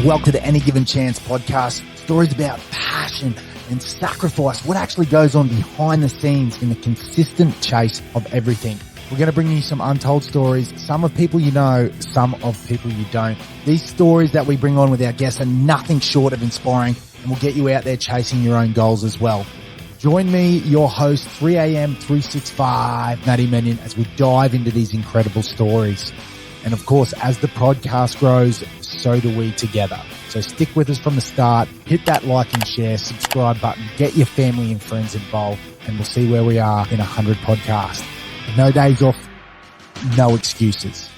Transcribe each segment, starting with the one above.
Welcome to the Any Given Chance podcast. Stories about passion and sacrifice. What actually goes on behind the scenes in the consistent chase of everything. We're going to bring you some untold stories. Some of people you know, some of people you don't. These stories that we bring on with our guests are nothing short of inspiring and will get you out there chasing your own goals as well. Join me, your host, 3am 365, Matty Minion, as we dive into these incredible stories. And of course, as the podcast grows, so do we together. So stick with us from the start, hit that like and share, subscribe button, get your family and friends involved, and we'll see where we are in 100 podcasts. No days off, no excuses.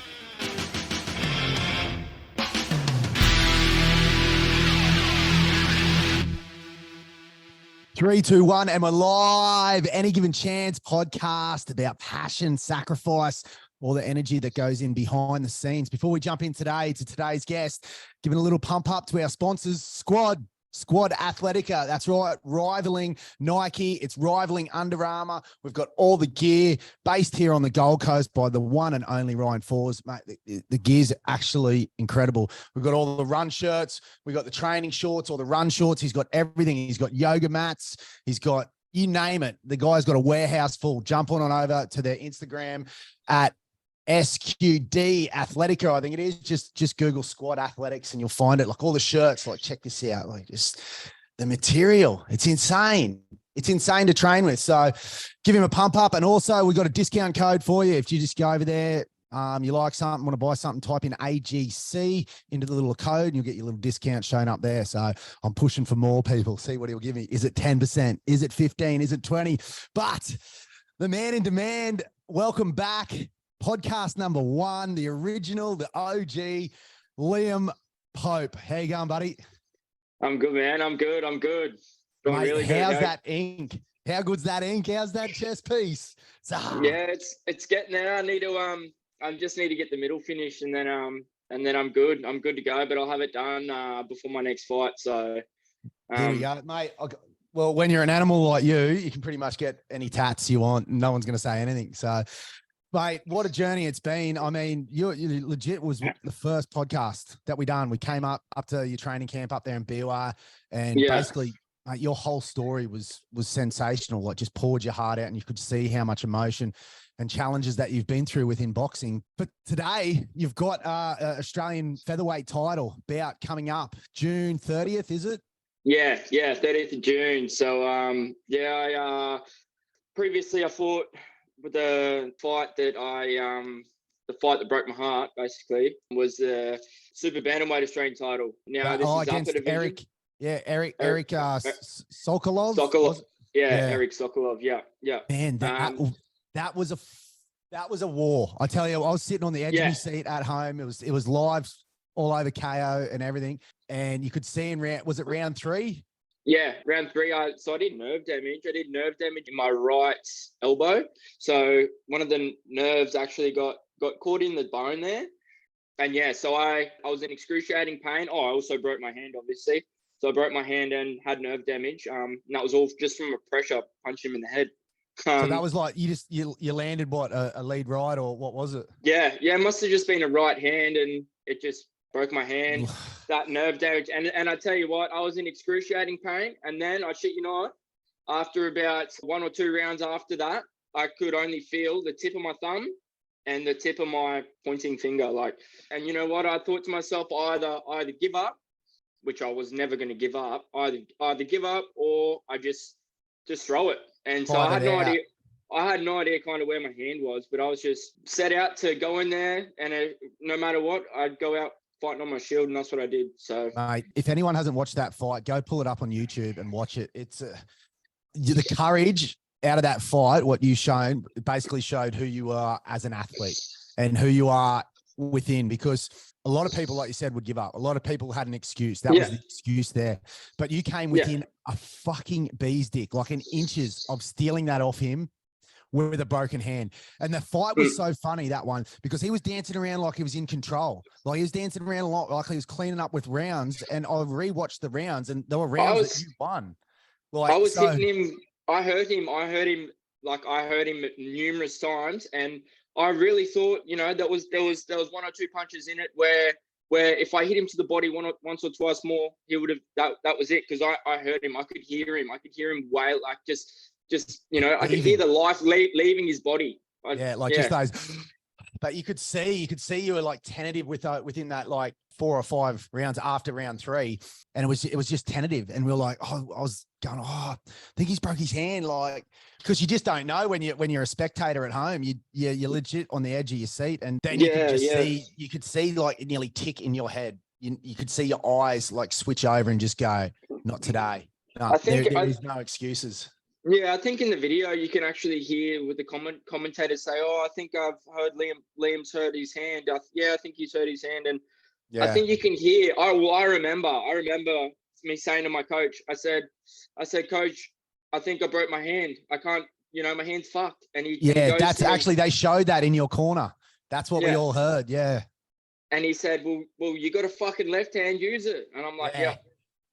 Three, two, one, and we're live. Any Given Chance podcast about passion, sacrifice, all the energy that goes in behind the scenes. Before we jump in today to today's guest, giving a little pump up to our sponsors, Squad Athletica. That's right, rivaling Nike. It's rivaling Under Armour. We've got all the gear based here on the Gold Coast by the one and only Ryan Fours. Mate, the gear's actually incredible. We've got all the run shirts. We've got the training shorts, all the run shorts. He's got everything. He's got yoga mats. He's got, you name it. The guy's got a warehouse full. Jump on over to their Instagram at SQD Athletica, I think it is. Just Google Squad Athletics and you'll find it. Like all the shirts, like check this out. Like just the material. It's insane. It's insane to train with. So give him a pump up. And also we've got a discount code for you. If you just go over there, you like something, want to buy something, type in AGC into the little code and you'll get your little discount shown up there. So I'm pushing for more people. See what he'll give me. Is it 10%? Is it 15? Is it 20? But the man in demand, welcome back. Podcast number one, the original, the OG, Liam Pope. How you going, buddy? I'm good, man. I'm good. Mate, really how's that ink? How good's that ink? How's that chest piece? Yeah, it's getting there. I just need to get the middle finished and then I'm good. I'm good to go, but I'll have it done before my next fight. So here we go, mate. Well, when you're an animal like you can pretty much get any tats you want. And no one's going to say anything. So mate, what a journey it's been. I mean, you legit was the first podcast that we done. We came up to your training camp up there in BUR and basically mate, your whole story was sensational. Like just poured your heart out and you could see how much emotion and challenges that you've been through within boxing. But today you've got an Australian featherweight title bout coming up June 30th, is it? Yeah, 30th of June. So, previously I fought with the fight that broke my heart, basically, was the super bantamweight Australian title. Now this is against upper division. Eric Sokolov. Eric Sokolov. Yeah. Man, that was a war. I tell you, I was sitting on the edge of my seat at home. It was live all over KO and everything, and you could see in round 3? Yeah, round 3, I did nerve damage. I did nerve damage in my right elbow. So one of the nerves actually got caught in the bone there. And so I was in excruciating pain. Oh, I also broke my hand, obviously. So I broke my hand and had nerve damage. And that was all just from a pressure punch him in the head. So that was like you landed what, a lead right, or what was it? Yeah, it must have just been a right hand and it just broke my hand, that nerve damage. And I tell you what, I was in excruciating pain. And then I shit you not, after about 1 or 2 rounds after that, I could only feel the tip of my thumb and the tip of my pointing finger. And you know what? I thought to myself, either give up, which I was never going to give up, either give up or I just throw it. And so I had no idea. I had no idea kind of where my hand was, but I was just set out to go in there and no matter what, I'd go out fighting on my shield, and that's what I did. So, mate, if anyone hasn't watched that fight, go pull it up on YouTube and watch it. It's the courage out of that fight. What you shown basically showed who you are as an athlete and who you are within, because a lot of people, like you said, would give up. A lot of people had an excuse. That was the excuse there, but you came within a fucking bee's dick, like an inches of stealing that off him with a broken hand. And the fight was so funny, that one, because he was dancing around like he was in control. Like he was dancing around a lot, like he was cleaning up with rounds. And I rewatched the rounds and there were rounds that you won. Like, I was hitting him. I heard him numerous times. And I really thought, there was 1 or 2 punches in it where where if I hit him to the body once or twice more, he would have, that was it. Cause I heard him, I could hear him wail, like just, I could hear the life leaving his body. Just those, but you could see you were like tentative within that like 4 or 5 rounds after round 3. And it was just tentative. And we were like, I was going, I think he's broke his hand. Like, cause you just don't know when you're a spectator at home, you're legit on the edge of your seat. And then you could see like it nearly tick in your head. You could see your eyes like switch over and just go, not today. No, I think there is no excuses. Yeah, I think in the video you can actually hear with the commentators say, I think I've heard Liam's hurt his hand. I think he's hurt his hand. And I think you can hear, I remember me saying to my coach, I said, Coach, I think I broke my hand. I can't, my hand's fucked. And that's actually, they showed that in your corner. That's what we all heard. Yeah. And he said, well, you got a fucking left hand, use it. And I'm like, yeah.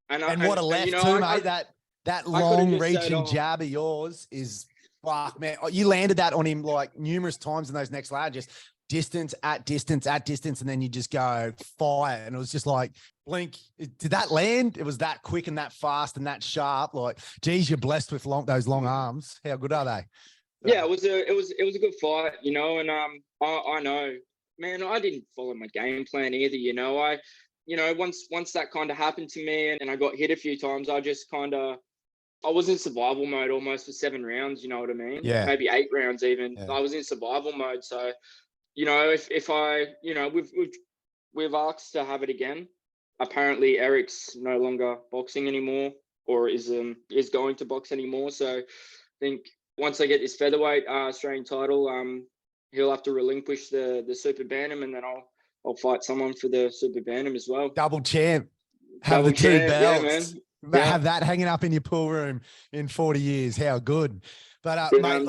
And what a left too, mate. That long reaching jab of yours is, fuck, man. You landed that on him like numerous times in those next ladges. Distance at distance, and then you just go fire. And it was just like, blink. Did that land? It was that quick and that fast and that sharp. Like, geez, you're blessed with those long arms. How good are they? So. Yeah, it was a good fight, and I know, man, I didn't follow my game plan either. Once that kind of happened to me and I got hit a few times, I was in survival mode almost for 7 rounds. You know what I mean? Yeah. Maybe 8 rounds even. Yeah. I was in survival mode. So, if I, we've asked to have it again. Apparently, Eric's no longer boxing anymore, or is going to box anymore. So, I think once I get this featherweight Australian title, he'll have to relinquish the super bantam, and then I'll fight someone for the super bantam as well. Double champ. Have the 2 belts. Yeah, man. Have that hanging up in your pool room in 40 years. How good. But mate,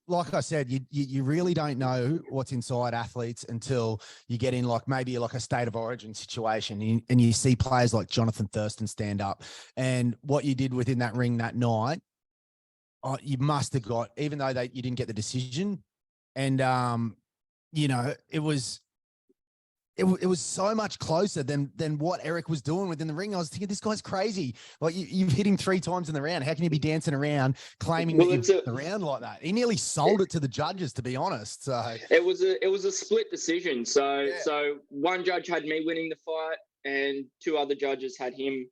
like I said, you really don't know what's inside athletes until you get in maybe a state of origin situation and you see players like Jonathan Thurston stand up. And what you did within that ring that night, you must have got, even though you didn't get the decision. And, it was so much closer than what Eric was doing within the ring. I was thinking, this guy's crazy. Like you've hit him 3 times in the round. How can you be dancing around claiming that you've hit the round like that? He nearly sold it to the judges, to be honest. So it was a split decision. So one judge had me winning the fight, and 2 other judges had him.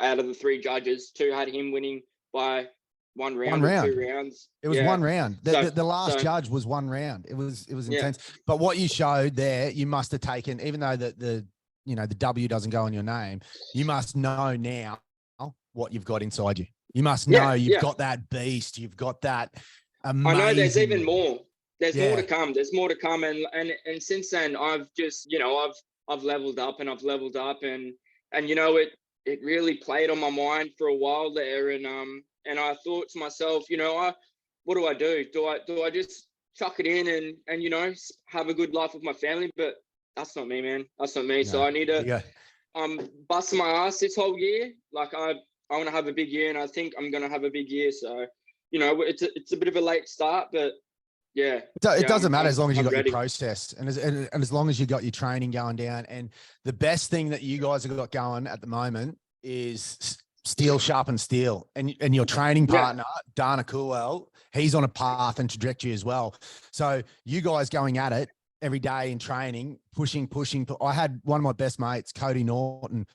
Out of the 3 judges, 2 had him winning by 1 round. 2 rounds. It was 1 round. The last judge was 1 round. It was intense. But what you showed there, you must have taken, even though the W doesn't go on your name, you must know now what you've got inside you. You must know you've got that beast. You've got that amazing. I know there's even more. There's more to come. There's more to come. And since then I've just, I've leveled up and it really played on my mind for a while there. And I thought to myself, what do I do? Do I just chuck it in and have a good life with my family? But that's not me, man. That's not me. No. So I need to bust my ass this whole year. Like I want to have a big year, and I think I'm going to have a big year. So, it's a bit of a late start, but yeah. It doesn't matter as long as you got your process and as long as you got your training going down. And the best thing that you guys have got going at the moment is steel sharpen steel, and your training partner Dana Coolwell, he's on a path and trajectory as well. So you guys going at it every day in training, pushing. I had one of my best mates, Cody Norton,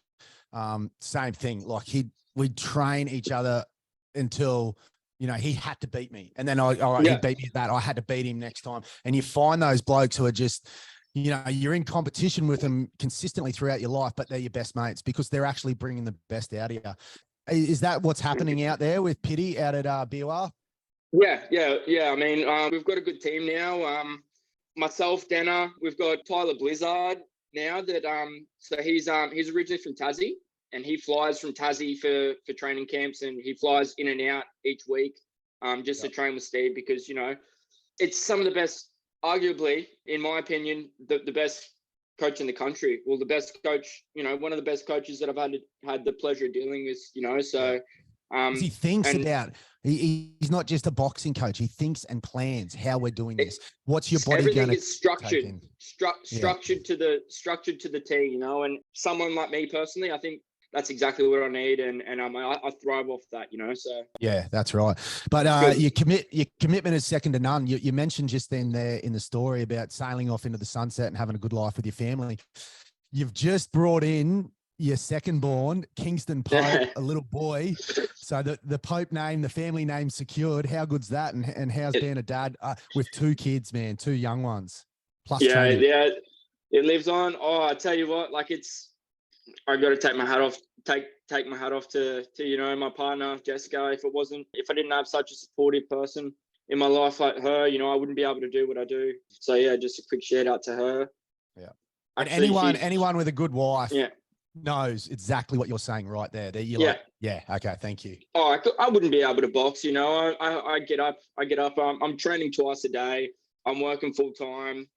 same thing. Like we'd train each other until he had to beat me, and then he beat me at that. I had to beat him next time. And you find those blokes who are just, you're in competition with them consistently throughout your life, but they're your best mates because they're actually bringing the best out of you. Is that what's happening out there with Pitty out at BOR? Yeah. I mean, we've got a good team now. Myself, Dana, we've got Tyler Blizzard now that, so he's originally from Tassie, and he flies from Tassie for training camps, and he flies in and out each week, just to train with Steve because, it's some of the best, arguably, in my opinion, the best coach in the country. Well, the best coach, one of the best coaches that I've had the pleasure of dealing with, so 'Cause he thinks And about, he's not just a boxing coach. He thinks and plans how we're doing this. What's your body everything going to is structured, take in? structured to the T, you know. And someone like me personally, I think that's exactly what I need, and I thrive off that, you know. So Yeah, that's right. But your commitment is second to none. You mentioned just then there in the story about sailing off into the sunset and having a good life with your family. You've just brought in your second born, Kingston Pope, a little boy. So the Pope name, the family name secured. How good's that? And how's being a dad with two kids, man, two young ones, plus training? Yeah, it lives on. Oh, I tell you what, like I got to take my hat off. Take my hat off to you know, my partner Jessica. If I didn't have such a supportive person in my life like her, you know, I wouldn't be able to do what I do. So yeah, just a quick shout out to her. Yeah. And Actually, anyone with a good wife, yeah, knows exactly what you're saying right there. That you're like, yeah, okay, thank you. Oh, I wouldn't be able to box. You know, I get up. I'm training twice a day. I'm working full time.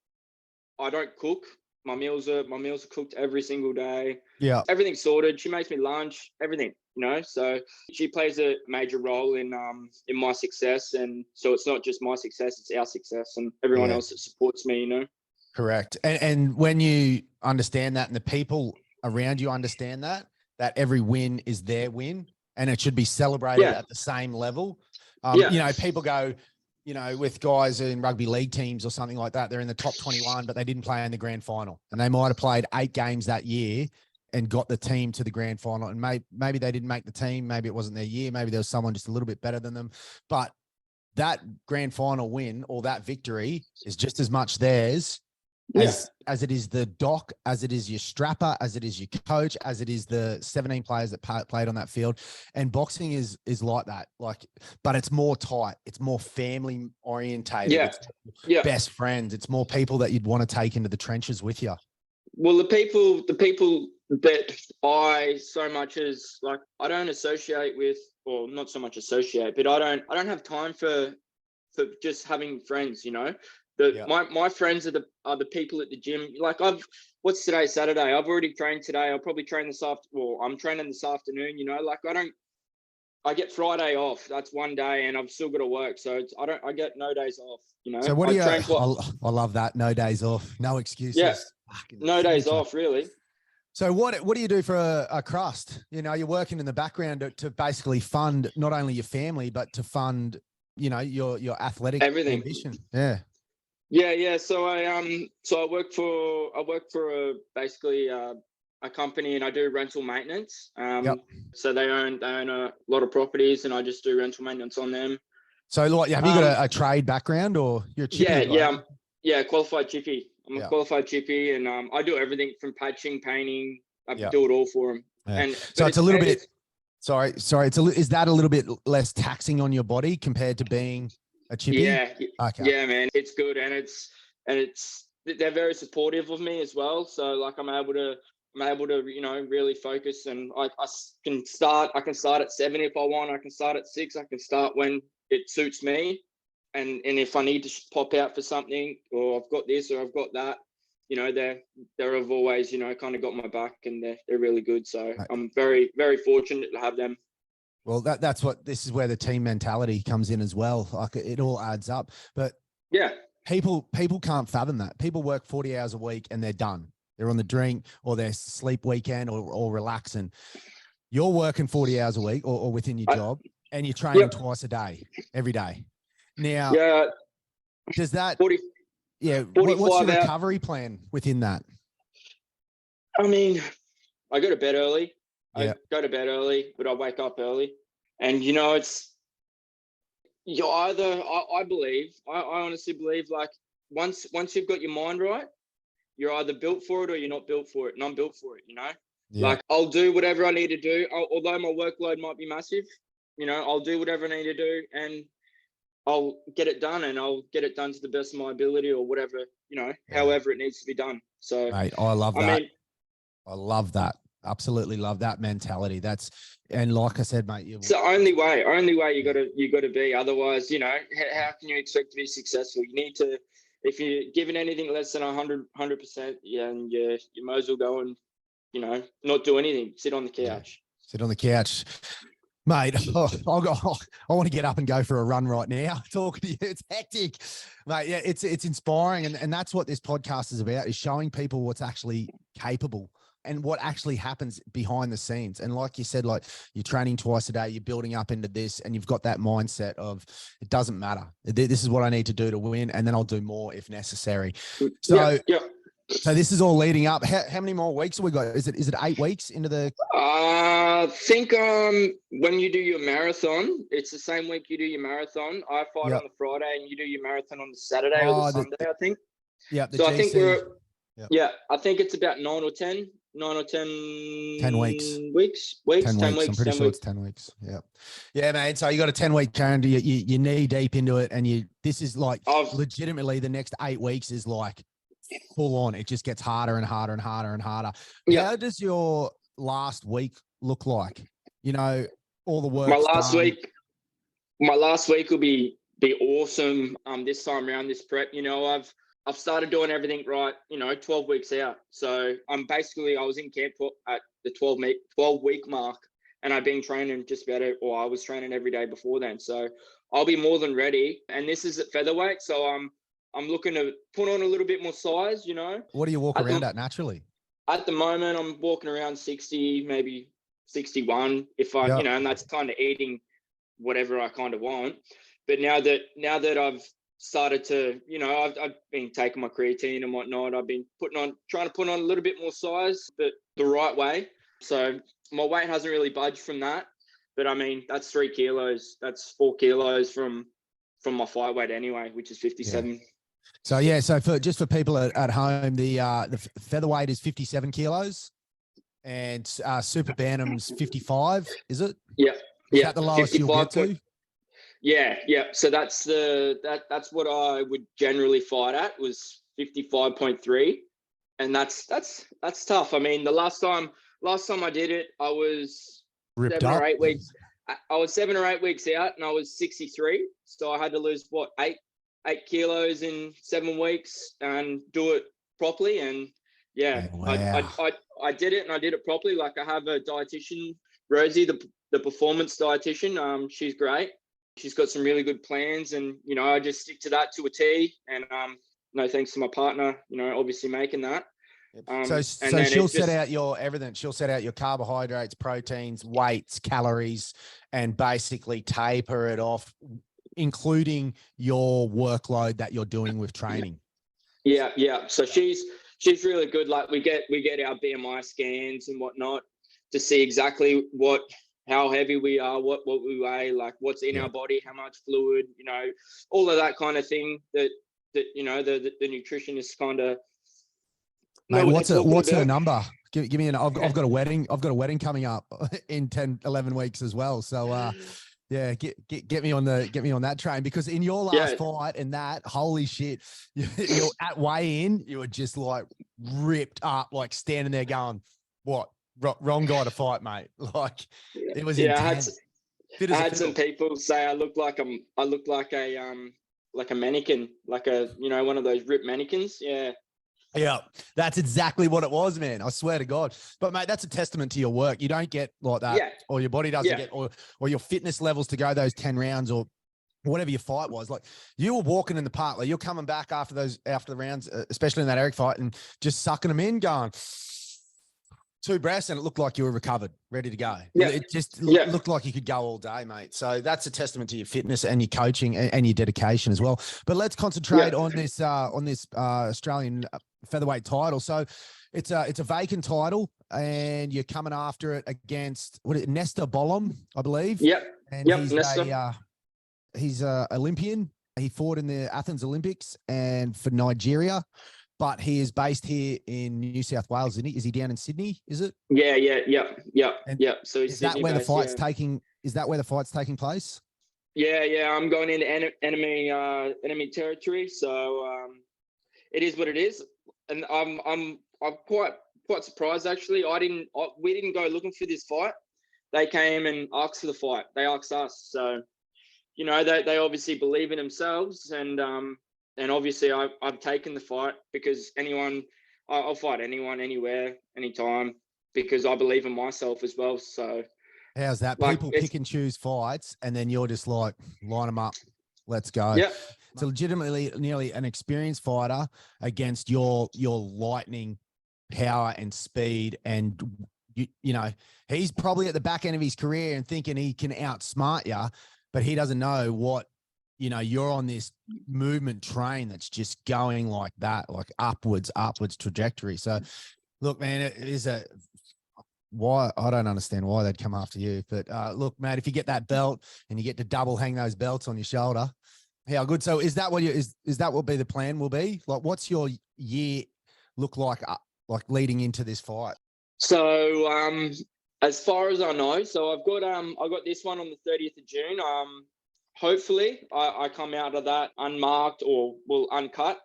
I don't cook. My meals are cooked every single day. Yeah. Everything's sorted. She makes me lunch, everything, you know. So she plays a major role in my success. And so it's not just my success, it's our success and everyone else that supports me, you know. Correct. And when you understand that and the people around you understand that every win is their win and it should be celebrated at the same level. You know, people go, you know, with guys in rugby league teams or something like that, they're in the top 21, but they didn't play in the grand final. And they might have played 8 games that year and got the team to the grand final. And maybe they didn't make the team. Maybe it wasn't their year. Maybe there was someone just a little bit better than them. But that grand final win or that victory is just as much theirs as it is the doc, as it is your strapper, as it is your coach, as it is the 17 players that played on that field. And boxing is like that, but it's more tight. It's more family orientated. It's best friends. It's more people that you'd want to take into the trenches with you. Well, the people that I so much as like, I don't associate with, or not so much associate, but I don't have time for just having friends, you know. My friends are the people at the gym. Like what's today, Saturday? I've already trained today. I'll probably train this I'm training this afternoon, you know. Like I get Friday off. That's one day and I've still got to work. So I get no days off, you know. So what do you, I love that. No days off, no excuses. Yeah, no days off really. So what do you do for a crust? You know, you're working in the background to basically fund not only your family, but to fund, you know, your athletic ambition. Yeah. So I work for basically a company and I do rental maintenance. So they own a lot of properties and I just do rental maintenance on them. So like, have you got a trade background or you're a chippy? Yeah, qualified chippy. I'm a qualified chippy and I do everything from patching, painting. I do it all for them. And so it's a little bit. Sorry. Is that a little bit less taxing on your body compared to being a chippy? Yeah. Okay. Yeah, man. It's good. And they're very supportive of me as well. So like I'm able to, you know, really focus and I can start at 7 if I want. I can start at 6. I can start when it suits me. And if I need to pop out for something or I've got this or I've got that, you know, they've always, you know, kind of got my back and they're really good. So I'm very, very fortunate to have them. Well, this is where the team mentality comes in as well. Like it all adds up, but people can't fathom that. People work 40 hours a week and they're done. They're on the drink or their sleep weekend or relaxing. You're working 40 hours a week or within your job and you're training twice a day, every day. Now, does that, 40, what's your recovery plan within that? I mean, I go to bed early. I go to bed early, but I wake up early. And, you know, you're either, I honestly believe like once you've got your mind right, you're either built for it or you're not built for it. And I'm built for it, you know? Like I'll do whatever I need to do. Although my workload might be massive, you know, I'll do whatever I need to do and I'll get it done and I'll get it done to the best of my ability or whatever, you know, however it needs to be done. So mate, I love that. I love that. Absolutely love that mentality. And like I said, mate, it's the only way you got to be. Otherwise, you know, how can you expect to be successful? You need to, if you're giving anything less than 100%, and you might as well go and, you know, not do anything, sit on the couch. Sit on the couch. Mate, I want to get up and go for a run right now. Talking to you, it's hectic, mate. Yeah, it's inspiring, and that's what this podcast is about: is showing people what's actually capable and what actually happens behind the scenes. And like you said, like you're training twice a day, you're building up into this, and you've got that mindset of it doesn't matter. This is what I need to do to win, and then I'll do more if necessary. So. Yeah. So this is all leading up. How many more weeks have we got? Is it 8 weeks into the? I think when you do your marathon, it's the same week you do your marathon. I fight on the Friday, and you do your marathon on the Saturday or the Sunday, I think. Yeah. So GC. I think I think it's about 9 or 10 weeks. 10 weeks. 10 weeks. I'm pretty sure it's 10 weeks. Yeah. Yeah, man. So you got a 10-week calendar. You knee deep into it, and this is like legitimately the next 8 weeks is like full on. It just gets harder and harder and harder and harder. Yeah. How does your last week look like? You know, all the work. My last week will be awesome. This time around, this prep, you know, I've started doing everything right, you know, 12 weeks out. So I was in camp at the 12-week mark, and I've been training I was training every day before then. So I'll be more than ready. And this is at featherweight. So I'm looking to put on a little bit more size, you know. What do you walk around at naturally? At the moment, I'm walking around 60, maybe 61, you know, and that's kind of eating whatever I kind of want. But now that I've started to, you know, I've been taking my creatine and whatnot. I've been trying to put on a little bit more size, but the right way. So my weight hasn't really budged from that. But I mean, that's 3 kilos. That's 4 kilos from my fight weight anyway, which is 57. Yeah. So for people at home, the featherweight is 57 kilos, and super bantam's 55. Is it? Yeah. Is that the lowest you'll get to? Yeah. So that's what I would generally fight at, was 55.3, and that's tough. I mean, the last time I did it, I was ripped 7 up. or 8 weeks. I was 7 or 8 weeks out, and I was 63. So I had to lose 8 kilos in 7 weeks and do it properly. And wow. I did it, and I did it properly. Like, I have a dietitian, Rosie, the performance dietitian. She's great. She's got some really good plans, and, you know, I just stick to that to a T. And no thanks to my partner, you know, obviously making that. So she'll set out your everything. She'll set out your carbohydrates, proteins, weights, calories, and basically taper it off, including your workload that you're doing with training. Yeah. So she's really good. Like, we get our BMI scans and whatnot to see exactly how heavy we are, what we weigh, like what's in our body, how much fluid, you know, all of that kind of thing that you know, the nutritionist kind of. Mate, what's her number? Give me I've got a wedding. I've got a wedding coming up in 10, 11 weeks as well. So yeah, get me on that train, because in your last fight and that, holy shit, you're at weigh-in, you were just like ripped up, like standing there going, what? Wrong guy to fight, mate. Like, it was intense. I had some people say I look like a mannequin, like one of those ripped mannequins. Yeah. Yeah, that's exactly what it was, man. I swear to God. But mate, that's a testament to your work. You don't get like that, or your body doesn't get, or your fitness levels to go those 10 rounds or whatever your fight was. Like, you were walking in the park, like you're coming back after the rounds, especially in that Eric fight, and just sucking them in, going 2 breaths, and it looked like you were recovered, ready to go. Yeah. It just looked like you could go all day, mate. So that's a testament to your fitness and your coaching and your dedication as well. But let's concentrate on this Australian featherweight title. So it's a vacant title, and you're coming after it against Nesta Bolam, I believe. Yep. And he's a Olympian. He fought in the Athens Olympics and for Nigeria. But he is based here in New South Wales, isn't he? Is he down in Sydney? Is it? Yeah. So is that where the fight's taking? Is that where the fight's taking place? Yeah. I'm going into enemy territory, so it is what it is, and I'm quite surprised actually. We didn't go looking for this fight. They came and asked for the fight. They asked us, so you know they obviously believe in themselves, and obviously I've taken the fight because I'll fight anyone, anywhere, anytime, because I believe in myself as well. So How's that? Like, People pick and choose fights, and then you're just like, line them up, let's go. yeah, It's legitimately nearly an experienced fighter against your lightning power and speed. And you know, he's probably at the back end of his career and thinking he can outsmart you, but he doesn't know what, you know, you're on this movement train that's just going like that, like upwards trajectory. So look, man, it is why I don't understand why they'd come after you. But look, mate, if you get that belt and you get to double hang those belts on your shoulder, how good. So is that what is that what be the plan will be? Like, what's your year look like leading into this fight? So as far as I know, so I got this one on the 30th of June. Hopefully I come out of that unmarked or uncut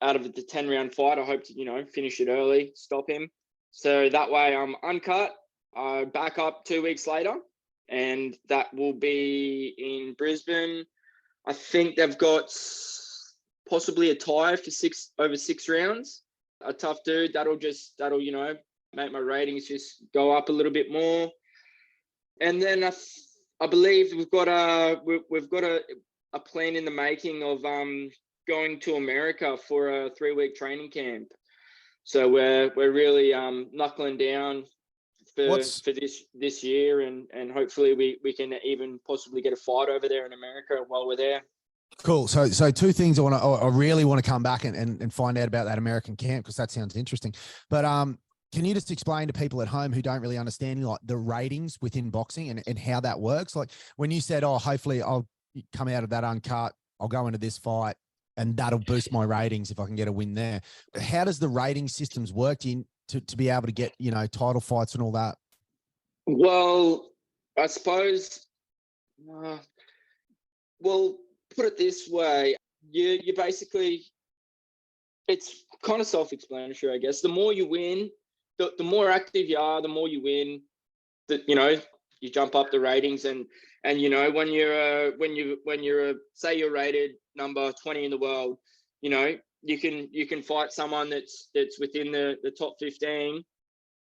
out of the 10-round fight. I hope to, you know, finish it early, stop him. So that way I'm uncut. I back up 2 weeks later, and that will be in Brisbane. I think they've got possibly a tie for over 6 rounds. A tough dude. That'll, you know, make my ratings just go up a little bit more. And then I believe we've got a plan in the making of going to America for a 3-week training camp. So we're really knuckling down for this year, and hopefully we can even possibly get a fight over there in America while we're there. Cool. So two things I really want to come back and find out about that American camp, because that sounds interesting. But can you just explain to people at home who don't really understand, like, the ratings within boxing and how that works? Like, when you said, oh, hopefully I'll come out of that uncut, I'll go into this fight, and that'll boost my ratings if I can get a win there. How does the rating systems work to be able to get, you know, title fights and all that? Well, I suppose, well, put it this way, you basically, it's kind of self-explanatory, I guess. The more you win, the more active you are, the more you win. You know, you jump up the ratings, and you know, when you're say you're rated number 20 in the world, you know, you can fight someone that's within the top 15,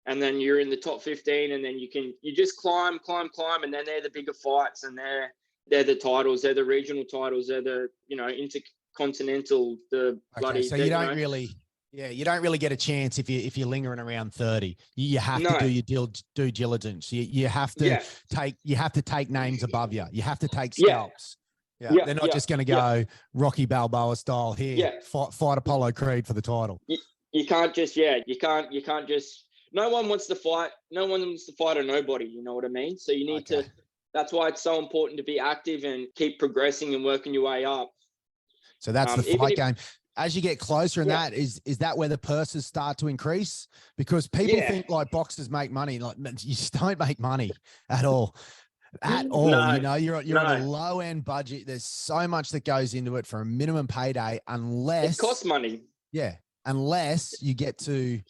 and then you're in the top 15, and then you just climb, and then they're the bigger fights, and they're the titles, they're the regional titles, they're the, you know, intercontinental, the bloody. Okay, so you don't really. Yeah, you don't really get a chance if you're lingering around 30. You have to do your due diligence. You have to take names above you. You have to take scalps. Yeah. They're not just going to go Rocky Balboa style here. Yeah. Fight Apollo Creed for the title. You can't just you can't just. No one wants to fight. No one wants to fight a nobody. You know what I mean? So you need to. That's why it's so important to be active and keep progressing and working your way up. So that's the fight game. As you get closer in that, is that where the purses start to increase? Because people think like boxers make money. Like, you just don't make money at all. No, you know, you're on a low end budget. There's so much that goes into it for a minimum payday, unless it costs money. Yeah. Unless you get to,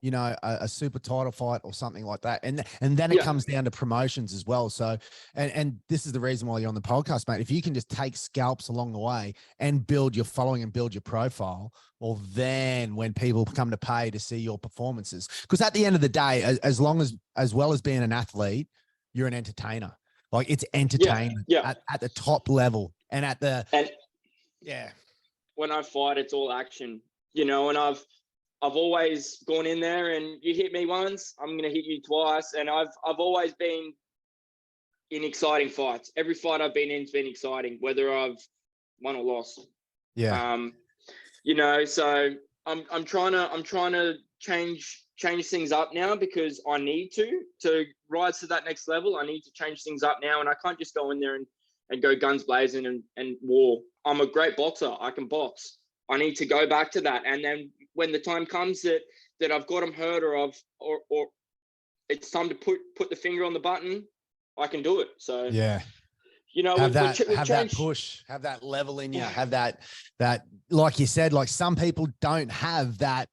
you know, a super title fight or something like that. And then it comes down to promotions as well. So, and this is the reason why you're on the podcast, mate. If you can just take scalps along the way and build your following and build your profile, well, then when people come to pay to see your performances, because at the end of the day, as well as being an athlete, you're an entertainer. Like, it's entertainment at the top level and when I fight, it's all action, you know, and I've always gone in there, and you hit me once, I'm going to hit you twice. And I've always been in exciting fights. Every fight I've been in's been exciting, whether I've won or lost. Yeah. You know, so I'm trying to change things up now, because I need to rise to that next level. I need to change things up now, and I can't just go in there and go guns blazing and war. I'm a great boxer. I can box. I need to go back to that. And then when the time comes that I've got them hurt, or it's time to put the finger on the button, I can do it. So you know, have that push, have that level in you, have that, like you said, like some people don't have that.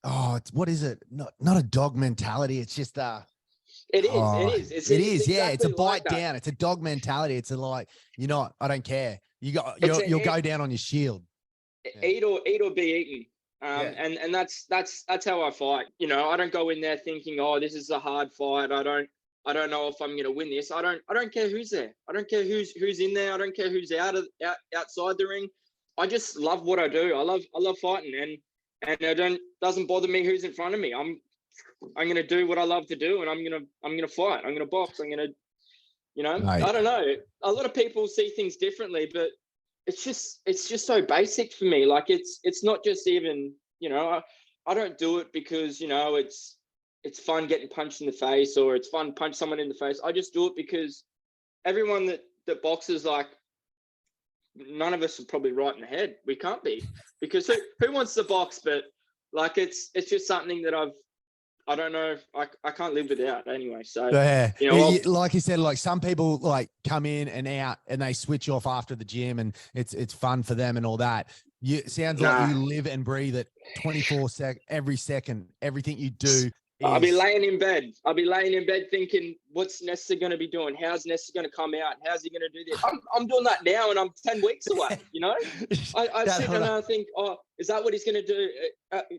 Oh, what is it? Not a dog mentality. It's just it is. It's exactly it's a bite down. It's a dog mentality. It's like, I don't care. You'll go down on your shield. Eat or be eaten. And that's how I fight. You know, I don't go in there thinking, oh, this is a hard fight. I I don't know if I'm going to win this. I don't care who's there. I don't care who's in there. I don't care who's outside the ring. I just love what I do. I love fighting, and it doesn't bother me who's in front of me. I'm going to do what I love to do, and I'm going to fight. I'm going to box. I'm going to, Right. I don't know. A lot of people see things differently, but it's just so basic for me. Like it's not just even, I don't do it because, it's fun getting punched in the face, or it's fun punch someone in the face. I just do it because everyone that boxes, like, none of us are probably right in the head. We can't be, because who wants to box? But like, it's just something that I don't know. I can't live without anyway. So, yeah, like you said, like some people like come in and out and they switch off after the gym, and it's fun for them and all that. It sounds like you live and breathe it 24/7, every second, everything you do. I'll be laying in bed. Thinking, what's Nesta going to be doing? How's Nesta going to come out? How's he going to do this? I'm doing that now, and I'm 10 weeks away, I sit and I think, oh, is that what he's going to do?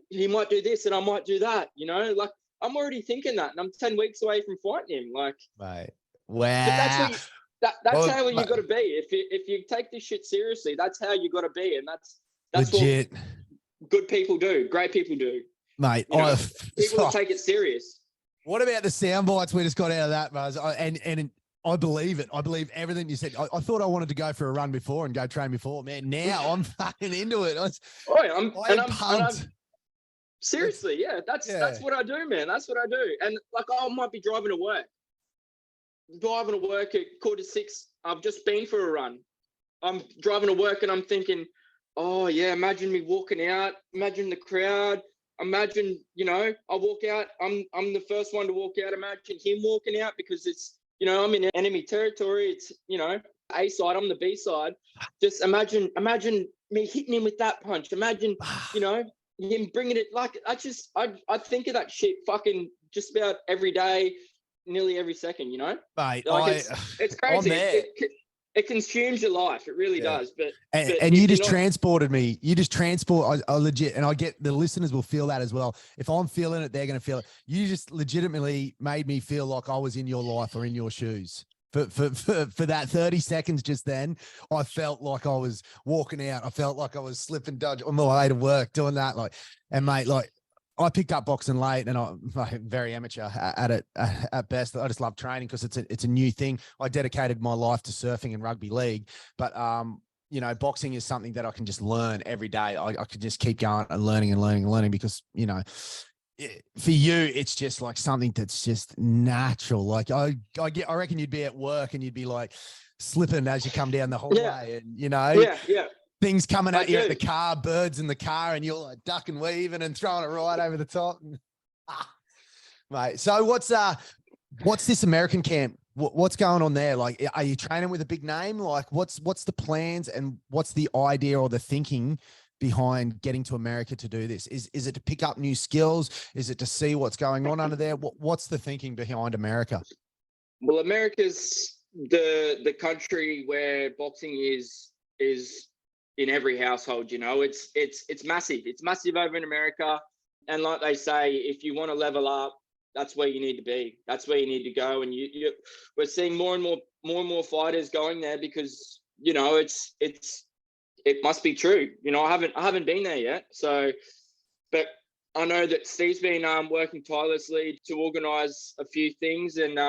He might do this and I might do that, like I'm already thinking that, and I'm 10 weeks away from fighting him. Like, right. Wow. That's how you got to be. If you take this shit seriously, that's how you got to be. And that's legit. What good people do. Great people do. Mate, people take it serious. What about the sound bites we just got out of that, Buzz? And I believe it. I believe everything you said. I thought I wanted to go for a run before and go train before. Man, now I'm fucking into it. I'm pumped. Seriously, yeah. That's what I do, man. That's what I do. And like, I might be driving to work at 5:45. I've just been for a run. I'm driving to work and I'm thinking, oh yeah, imagine me walking out. Imagine the crowd. Imagine, I walk out. I'm the first one to walk out. Imagine him walking out, because it's, I'm in enemy territory. It's, A side, I'm the B side. Just imagine me hitting him with that punch. Imagine, him bringing it. Like, I think of that shit fucking just about every day, nearly every second, Mate, like it's crazy. It consumes your life. It really does. But you just transported me. You just transport. I legit, and I get the listeners will feel that as well. If I'm feeling it, they're going to feel it. You just legitimately made me feel like I was in your life or in your shoes. For that 30 seconds just then, I felt like I was walking out. I felt like I was slipping dodge on my way to work, doing that. Like, and mate, like, I picked up boxing late, and I'm very amateur at it at best. I just love training because it's a new thing. I dedicated my life to surfing and rugby league, but boxing is something that I can just learn every day. I could just keep going and learning because for you, it's just like something that's just natural. Like I reckon you'd be at work and you'd be like slipping as you come down the hallway, and things coming at you at the car, birds in the car, and you're like ducking, weaving and throwing it right over the top. Mate, so what's this American camp? What's going on there? Like, are you training with a big name? Like, what's the plans and what's the idea or the thinking behind getting to America to do this? Is it to pick up new skills? Is it to see what's going on under there? What's the thinking behind America? Well, America's the country where boxing is in every household. It's massive. It's massive over in America. And like they say, if you want to level up, that's where you need to be. That's where you need to go. And we're seeing more and more fighters going there because it must be true. I haven't been there yet. So, but I know that Steve's been working tirelessly to organise a few things, and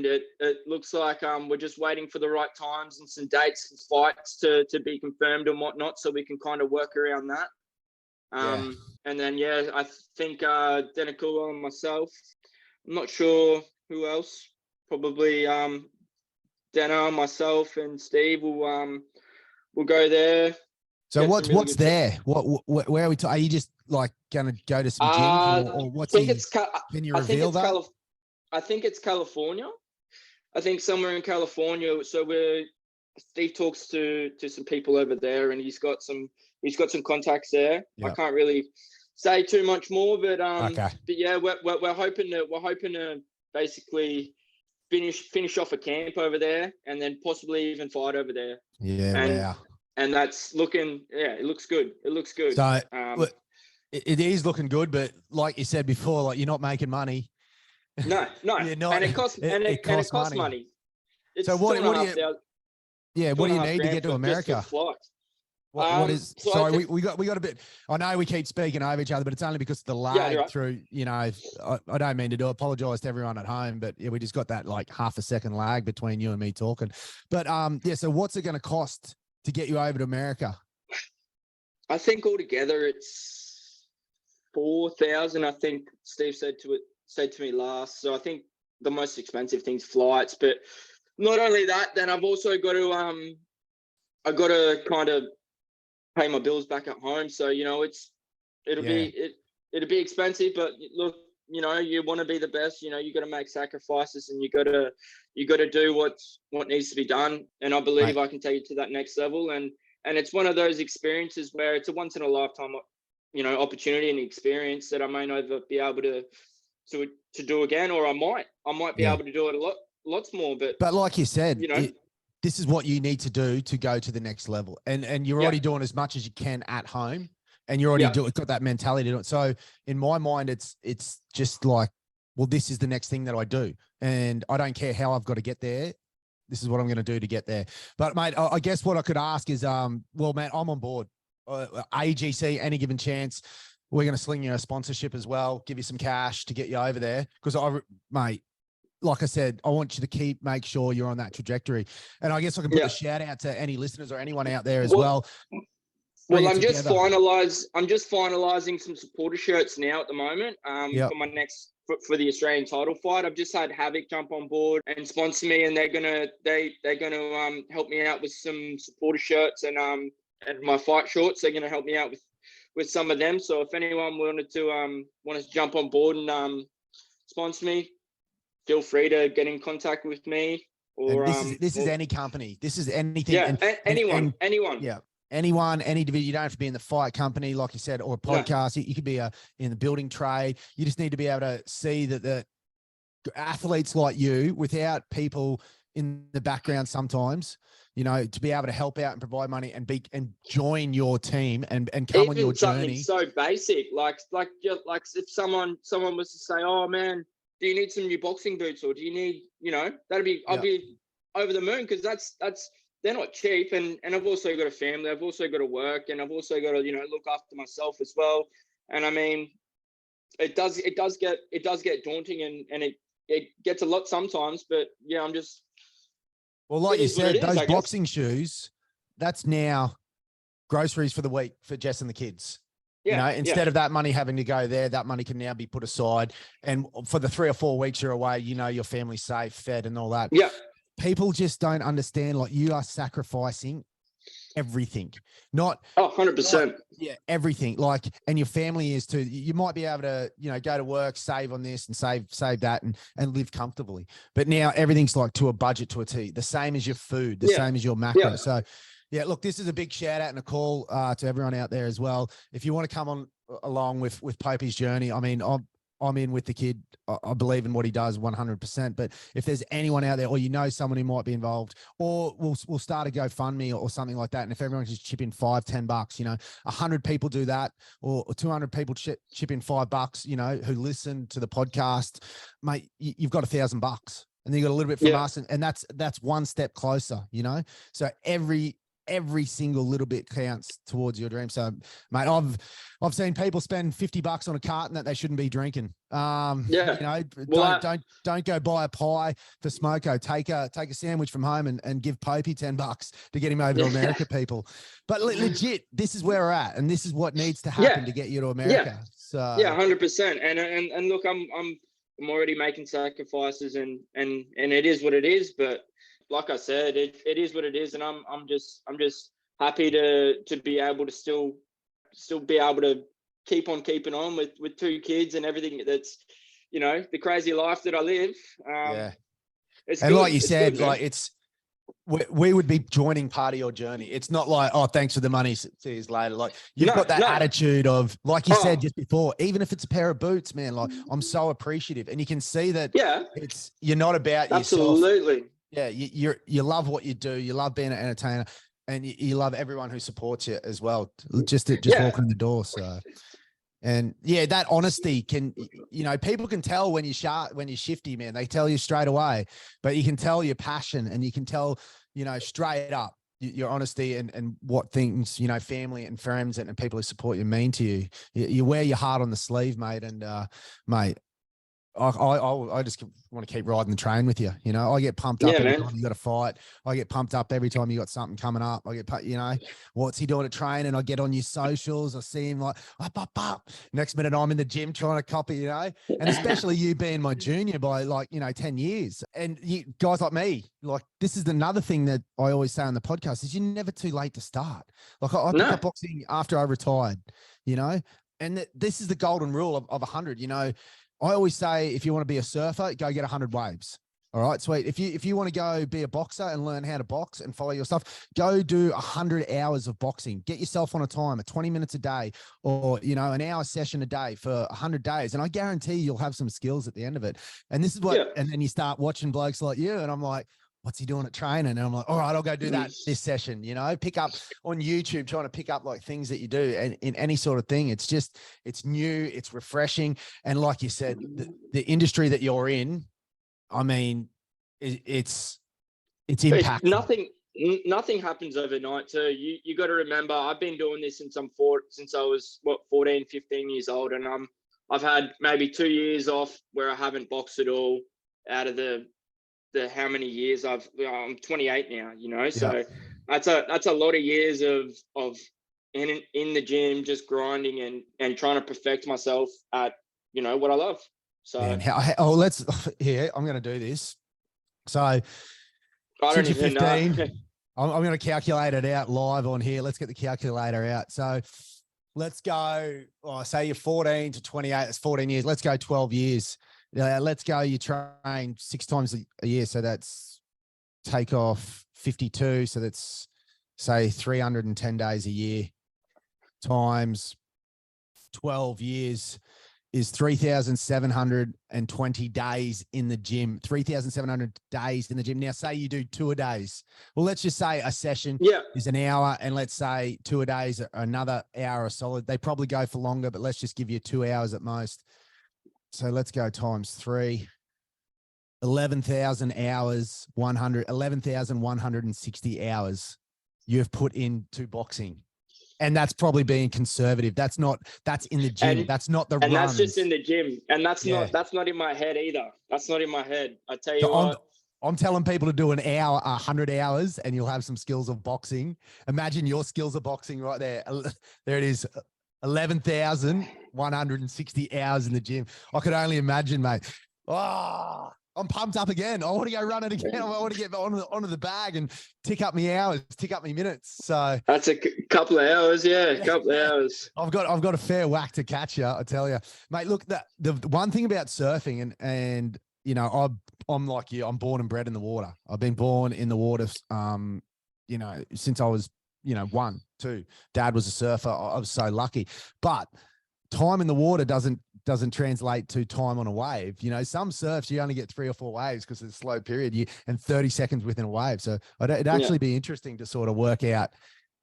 it looks like we're just waiting for the right times and some dates and fights to be confirmed and whatnot, so we can kind of work around that. And then I think Denakula and myself. I'm not sure who else. Probably Dana, myself, and Steve will go there. So what's there? Where are we? Are you just like going to go to some gyms, or what's? Can you reveal that? I think it's California. I think somewhere in California. So Steve talks to some people over there, and he's got some contacts there. Yeah. I can't really say too much more, but okay. But yeah, we're hoping to basically finish off a camp over there, and then possibly even fight over there. Yeah, and that's looking. Yeah, it looks good. It looks good. So it is looking good, but like you said before, like you're not making money. No. You're not, And it costs money. It's so what do you, two what and do a you half need to grand get to just for America? flights. What is, So sorry, we got a bit, I know we keep speaking over each other, but it's only because of the lag right. through, I don't mean to do, apologize to everyone at home, but yeah, we just got that like half a second lag between you and me talking. But so what's it going to cost to get you over to America? I think altogether it's 4,000. I think Steve said to me last. So I think the most expensive thing's flights, but not only that, then I've also got to I got to kind of pay my bills back at home. So it'll be expensive, but look, you want to be the best. You got to make sacrifices, and you got to do what needs to be done. And I believe I can take it to that next level. And it's one of those experiences where it's a once in a lifetime, opportunity and experience that I may never be able to do again, or I might be able to do it lots more. But like you said, this is what you need to do to go to the next level. And you're already doing as much as you can at home, and you're already got that mentality to do it. So in my mind, it's just like, well, this is the next thing that I do. And I don't care how I've got to get there. This is what I'm going to do to get there. But mate, I guess what I could ask is, well, man, I'm on board. AGC, any given chance, we're going to sling you a sponsorship as well, give you some cash to get you over there. Because mate, like I said, I want you to make sure you're on that trajectory. And I guess I can put a shout out to any listeners or anyone out there as well. Well, I'm just finalizing some supporter shirts now at the moment for my next for the Australian title fight. I've just had Havoc jump on board and sponsor me, and they're gonna help me out with some supporter shirts and my fight shorts. They're gonna help me out with some of them. So if anyone wanted to jump on board and sponsor me, feel free to get in contact with me. Or this is any company. This is anything. Yeah, anyone. Yeah. Anyone, any division. You don't have to be in the fight company, like you said, or a podcast. You could be in the building trade. You just need to be able to see that the athletes like you, without people in the background sometimes, to be able to help out and provide money and join your team and come even on your journey. So basic, like if someone was to say, "Oh man, do you need some new boxing boots, or do you need, I'd be over the moon," because that's they're not cheap. And I've also got a family. I've also got to work, and I've also got to, look after myself as well. And I mean, it does get daunting, and it gets a lot sometimes, but yeah, I'm just. Well, like you said, those boxing shoes, that's now groceries for the week for Jess and the kids. Yeah, instead of that money having to go there, that money can now be put aside. And for the 3 or 4 weeks you're away, your family's safe, fed, and all that. Yeah. People just don't understand, like, you are sacrificing everything. Not 100%. Everything. Like, and your family is too. You might be able to, go to work, save on this and save that and live comfortably. But now everything's like to a budget, to a T. The same as your food, the same as your macro. Yeah. So yeah, look, this is a big shout out and a call to everyone out there as well. If you want to come on along with Popey's journey, I mean, I'm in with the kid. I believe in what he does 100%. But if there's anyone out there, or someone who might be involved, or we'll start a GoFundMe or something like that. And if everyone just chip in $5-10, 100 people do that, or 200 people chip in $5, who listen to the podcast, mate, you've got $1,000, and then you got a little bit from us, and that's one step closer. So every single little bit counts towards your dream. So, mate, I've seen people spend $50 on a carton that they shouldn't be drinking. Don't go buy a pie for Smoko. Take a sandwich from home and give Popey $10 to get him over to America, people. But legit, this is where we're at, and this is what needs to happen to get you to America. So 100%. And look, I'm already making sacrifices, and it is what it is, but. Like I said, it is what it is, and I'm just happy to be able to still be able to keep on keeping on with 2 kids and everything that's, the crazy life that I live. It's and good. Like you said, good, like we would be joining part of your journey. It's not like, oh, thanks for the money, see you later. Like, you've got that attitude of, like you said just before, even if it's a pair of boots, man, like, I'm so appreciative, and you can see that you're not about yourself. Absolutely. Yeah, you love what you do. You love being an entertainer, and you love everyone who supports you as well. Just walking in the door. So And yeah, that honesty can, people can tell when you're sharp, when you're shifty, man. They tell you straight away, but you can tell your passion, and you can tell, straight up your honesty and what things, family and friends and people who support you mean to you. You wear your heart on the sleeve, mate. And mate, I just want to keep riding the train with you. I get pumped up every time you got a fight. I get pumped up every time you got something coming up. I get, what's he doing at training? I get on your socials. I see him like, up. Next minute I'm in the gym trying to copy, and especially you being my junior by 10 years. And you guys like me, like this is another thing that I always say on the podcast is you're never too late to start. Like I picked up boxing after I retired, and this is the golden rule of 100, I always say, if you want to be a surfer, go get 100 waves. All right, sweet. If you want to go be a boxer and learn how to box and follow your stuff, go do 100 hours of boxing. Get yourself on a timer, 20 minutes a day, or an hour session a day for 100 days, and I guarantee you'll have some skills at the end of it. And this is what. And then you start watching blokes like you, and I'm like, what's he doing at training? And I'm like, all right, I'll go do that this session, pick up on YouTube, trying to pick up like things that you do. And in any sort of thing, it's new, it's refreshing. And like you said, the industry that you're in, I mean, it's impactful. Nothing happens overnight too. You got to remember, I've been doing this since I was 14, 15 years old. And I've had maybe 2 years off where I haven't boxed at all out of the how many years I'm 28 now, so that's a lot of years of in the gym, just grinding and trying to perfect myself at, what I love. So man, I'm going to do this. So I don't even 15, know. I'm going to calculate it out live on here. Let's get the calculator out. So let's go, say you're 14 to 28, that's 14 years. Let's go 12 years. Let's go. You train 6 times a year. So that's take off 52. So that's say 310 days a year times 12 years is 3,720 days in the gym, 3,700 days in the gym. Now say you do 2 a days. Well, let's just say a session is an hour, and let's say 2 a days are another hour of solid. They probably go for longer, but let's just give you 2 hours at most. So let's go times 3, 11,000 hours, 11,160 hours you've put into boxing. And that's probably being conservative. That's in the gym. That's not the runs. And that's just in the gym. And that's not in my head either. That's not in my head. I tell you what. I'm telling people to do an hour, 100 hours, and you'll have some skills of boxing. Imagine your skills of boxing right there. There it is. 11,160 hours in the gym. I could only imagine, mate. Oh, I'm pumped up again. I want to go run it again. I want to get onto the bag and tick up my hours, tick up my minutes. So that's a couple of hours. Yeah, a couple of hours. I've got a fair whack to catch you, I tell you, mate. Look, the one thing about surfing and I'm like you. I'm born and bred in the water. I've been born in the water, since I was 1, 2. Dad was a surfer. I was so lucky. But time in the water doesn't translate to time on a wave. Some surfs you only get 3 or 4 waves because it's a slow period. And 30 seconds within a wave. So it'd actually be interesting to sort of work out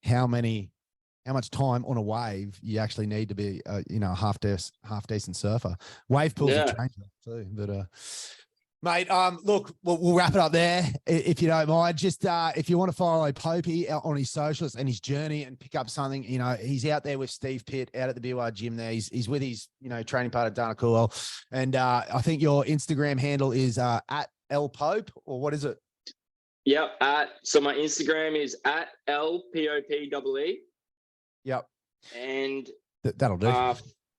how much time on a wave you actually need to be a half decent surfer. Wave pools have changed too, but mate, look, we'll wrap it up there if you don't mind. Just if you want to follow Popey on his socials and his journey and pick up something, he's out there with Steve Pitt out at the BY gym there. He's with his, training part of Dana Cool. And I think your Instagram handle is at L Pope, or what is it? Yep. So my Instagram is at LPOPEE. Yep. And that'll do.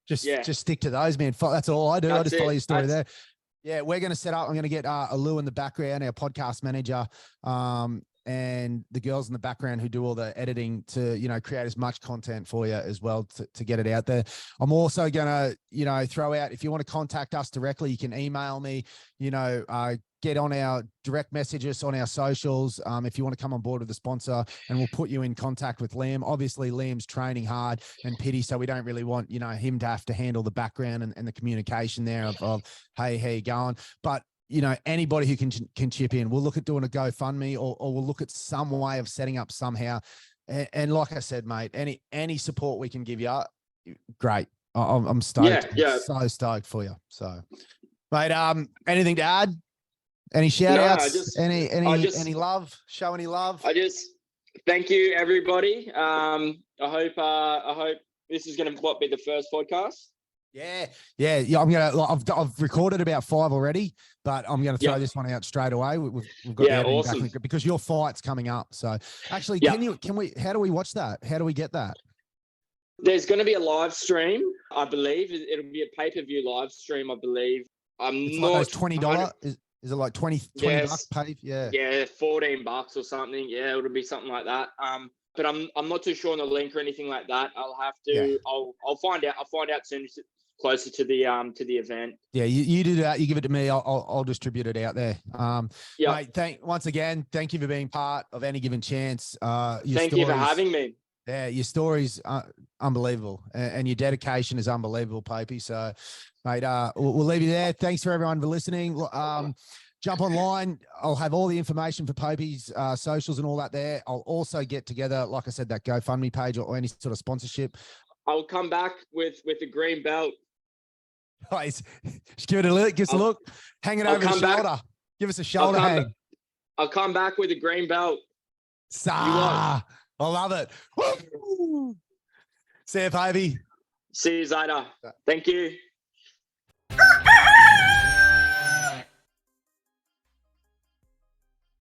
Just stick to those, man. That's all I do. I just follow your story there. Yeah, we're going to set up. I'm going to get Alou in the background, our podcast manager, and the girls in the background who do all the editing to, create as much content for you as well to get it out there. I'm also going to, throw out, if you want to contact us directly, you can email me, get on our direct messages on our socials. If you want to come on board with the sponsor, and we'll put you in contact with Liam. Obviously Liam's training hard and pity, so we don't really want, him to have to handle the background and the communication there of, hey, how you going? But, anybody who can chip in, we'll look at doing a GoFundMe or we'll look at some way of setting up somehow. And like I said, mate, any support we can give you, great. I'm stoked. Yeah. So stoked for you. So, mate, anything to add? Any shout No, outs? Any love? Show any love? I just thank you, everybody. I hope this is going to be the first podcast. Yeah. I've recorded about 5 already, but I'm gonna throw this one out straight away. We've got the editing awesome. back because your fight's coming up. So actually, can we? How do we watch that? How do we get that? There's going to be a live stream, I believe. It'll be a pay-per-view live stream, I believe. It's not like those $20. Is it like 20 bucks pay? Yeah. Yeah, $14 or something. Yeah, it'll be something like that. But I'm not too sure on the link or anything like that. I'll have to. Yeah. I'll find out. I'll find out soon, closer to the event. Yeah, you do that. You give it to me. I'll distribute it out there. Mate, once again, thank you for being part of Any Given Chance. Thank you for having me. Yeah, your story's unbelievable, and your dedication is unbelievable, Popey. So, mate, we'll leave you there. Thanks for everyone for listening. Jump online. I'll have all the information for Popey's socials and all that there. I'll also get together, like I said, that GoFundMe page or any sort of sponsorship. I'll come back with a green belt. Guys, just give it a look. Just a look. Hang it over the shoulder. Give us a shoulder hang. I'll come back with a green belt. I love it. Woo! See you, Popey. See you later. Thank you.